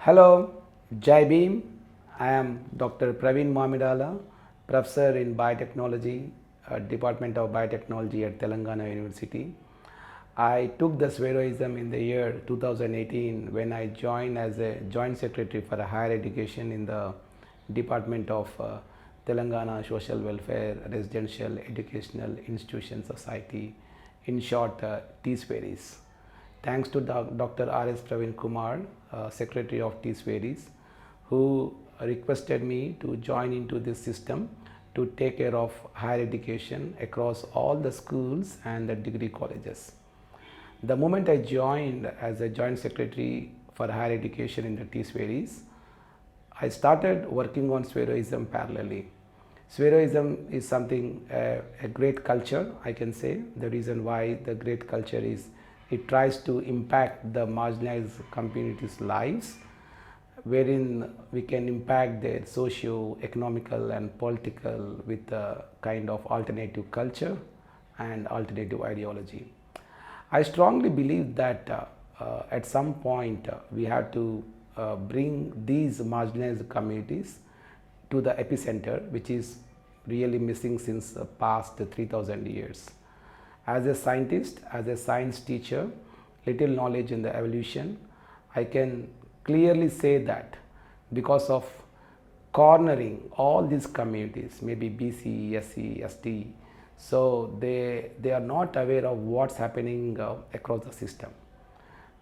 Hello, Jai Bhim. I am Dr. Praveen Mamidala, Professor in Biotechnology, Department of Biotechnology at Telangana University. I took the Swaeroism in the year 2018 when I joined as a Joint Secretary for Higher Education in the Department of Telangana Social Welfare Residential Educational Institution Society, in short TSWREIS. Thanks to Dr. R.S. Praveen Kumar, Secretary of TSWREIS, who requested me to join into this system to take care of higher education across all the schools and the degree colleges. The moment I joined as a Joint Secretary for Higher Education in the TSWREIS, I started working on Swaeroism parallelly. Swaeroism is something, a great culture, I can say. The reason why the great culture is it tries to impact the marginalized communities' lives, wherein we can impact their socio-economical and political with a kind of alternative culture and alternative ideology. I strongly believe that at some point we have to bring these marginalized communities to the epicenter, which is really missing since the past 3000 years. As a scientist, as a science teacher, little knowledge in the evolution, I can clearly say that because of cornering all these communities, maybe BC, SC, ST, so they are not aware of what's happening across the system.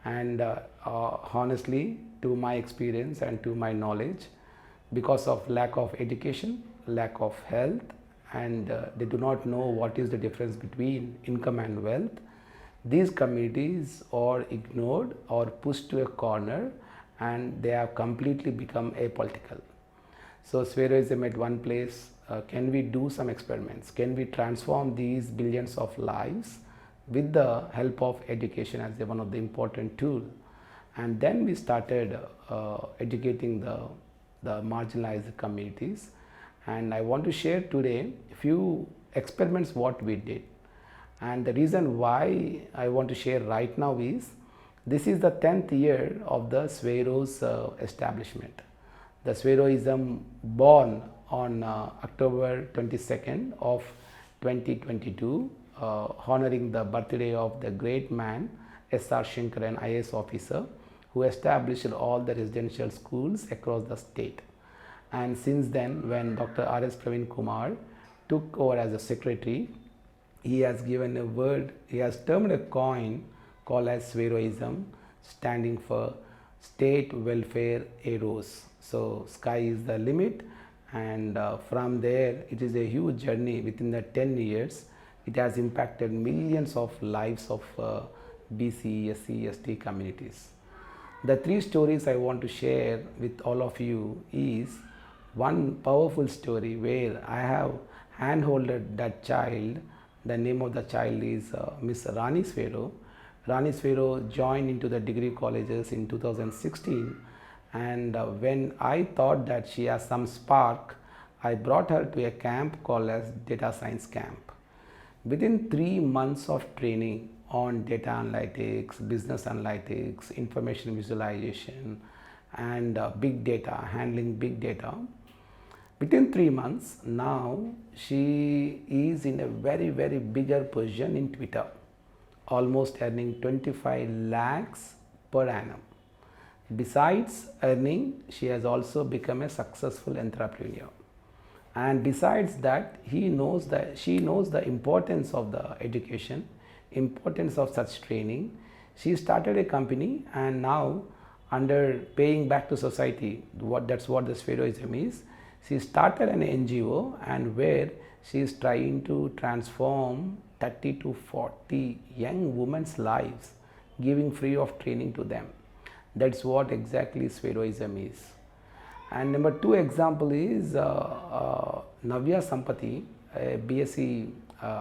And honestly, to my experience and to my knowledge, because of lack of education, lack of health, and they do not know what is the difference between income and wealth, these communities are ignored or pushed to a corner, and they have completely become apolitical. So Swaeroism at one place, can we do some experiments? Can we transform these billions of lives with the help of education as one of the important tool? And then we started educating the marginalized communities. And I want to share today a few experiments what we did. And the reason why I want to share right now is this is the 10th year of the Swaeroes establishment. The Swaeroism born on October 22nd of 2022, honoring the birthday of the great man S.R. Shankaran, IAS officer, who established all the residential schools across the state. And since then, when Dr. R.S. Praveen Kumar took over as a secretary, he has given a word, he has termed a coin called as Swaeroism, standing for State Welfare Arrows. So sky is the limit, and from there it is a huge journey. Within the 10 years, it has impacted millions of lives of BC, SC, ST communities. The three stories I want to share with all of you is one powerful story where I have handholded that child. The name of the child is Miss Rani Swaero. Rani Swaero joined into the degree colleges in 2016, and when I thought that she has some spark, I brought her to a camp called as data science camp. Within 3 months of training on data analytics, business analytics, information visualization, and big data, handling big data, within 3 months, now she is in a very, very bigger position in Twitter, almost earning 25 lakhs per annum. Besides earning, she has also become a successful entrepreneur. And besides that, she knows the importance of the education, importance of such training. She started a company, and now under paying back to society, that's what the Swaeroism is. She started an NGO, and where she is trying to transform 30 to 40 young women's lives, giving free of training to them. That's what exactly Swaeroism is. And number two example is Navya Sampati, a BSc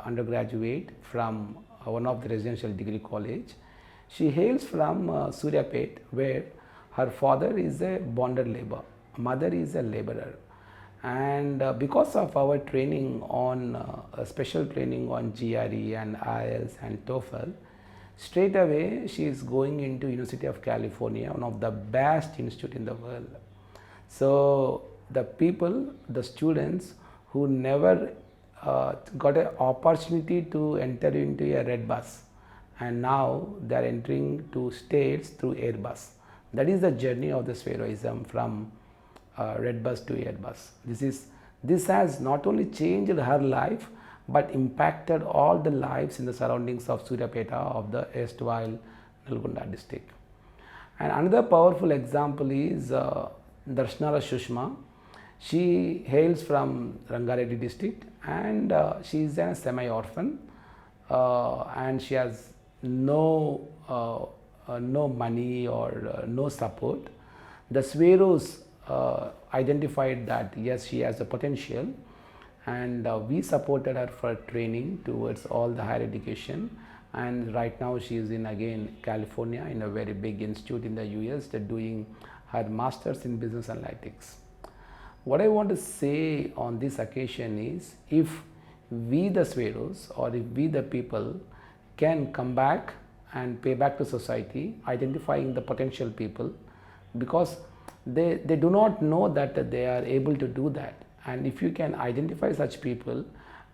undergraduate from one of the residential degree college. She hails from Suryapet, where her father is a bonded labor, mother is a laborer. And because of our training on special training on GRE and IELTS and TOEFL, straight away she is going into University of California, one of the best institute in the world. So the people, the students who never got an opportunity to enter into a red bus, and now they are entering to states through Airbus. That is the journey of the Swaeroism from red bus to Airbus. This has not only changed her life but impacted all the lives in the surroundings of Suryapeta of the erstwhile Nalgonda district. And another powerful example is Darshanala Shushma. She hails from Rangareddy district, and she is a semi-orphan, and she has no money or no support. The Swaeroes identified that yes, she has a potential, and we supported her for training towards all the higher education, and right now she is in again California in a very big institute in the US doing her masters in business analytics. What I want to say on this occasion is, if we the Swaeroes or if we the people can come back and pay back to society, identifying the potential people, because they do not know that they are able to do that. And if you can identify such people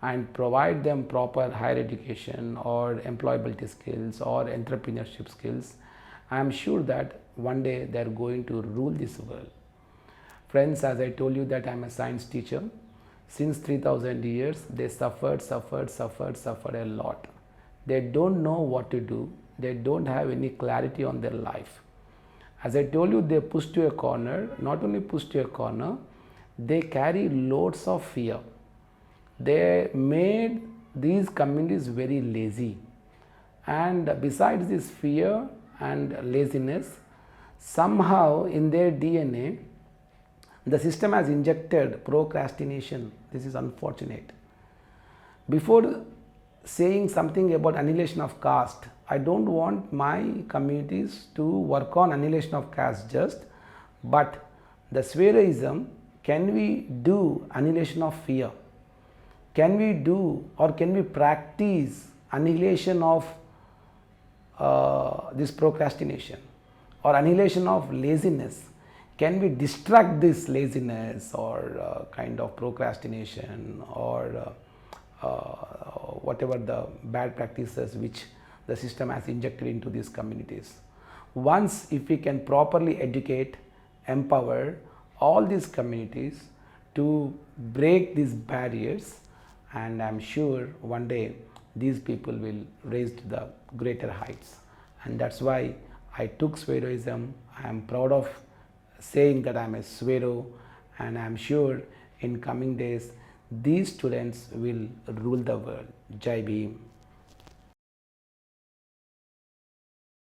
and provide them proper higher education or employability skills or entrepreneurship skills, I am sure that one day they are going to rule this world. Friends, as I told you that I am a science teacher, since 3000 years they suffered a lot. They don't know what to do. They don't have any clarity on their life. As I told you, they pushed to a corner. Not only pushed to a corner, they carry loads of fear. They made these communities very lazy. And besides this fear and laziness, somehow in their DNA, the system has injected procrastination. This is unfortunate. Before saying something about annihilation of caste, I don't want my communities to work on annihilation of caste just, but the Swaeroism, can we do annihilation of fear? Can we do or can we practice annihilation of this procrastination or annihilation of laziness? Can we distract this laziness or kind of procrastination or whatever the bad practices which the system has injected into these communities? Once if we can properly educate, empower all these communities to break these barriers, and I am sure one day these people will raise to the greater heights. And that's why I took Swaeroism. I am proud of saying that I am a Swaero, and I am sure in coming days these students will rule the world. Jai Bhim.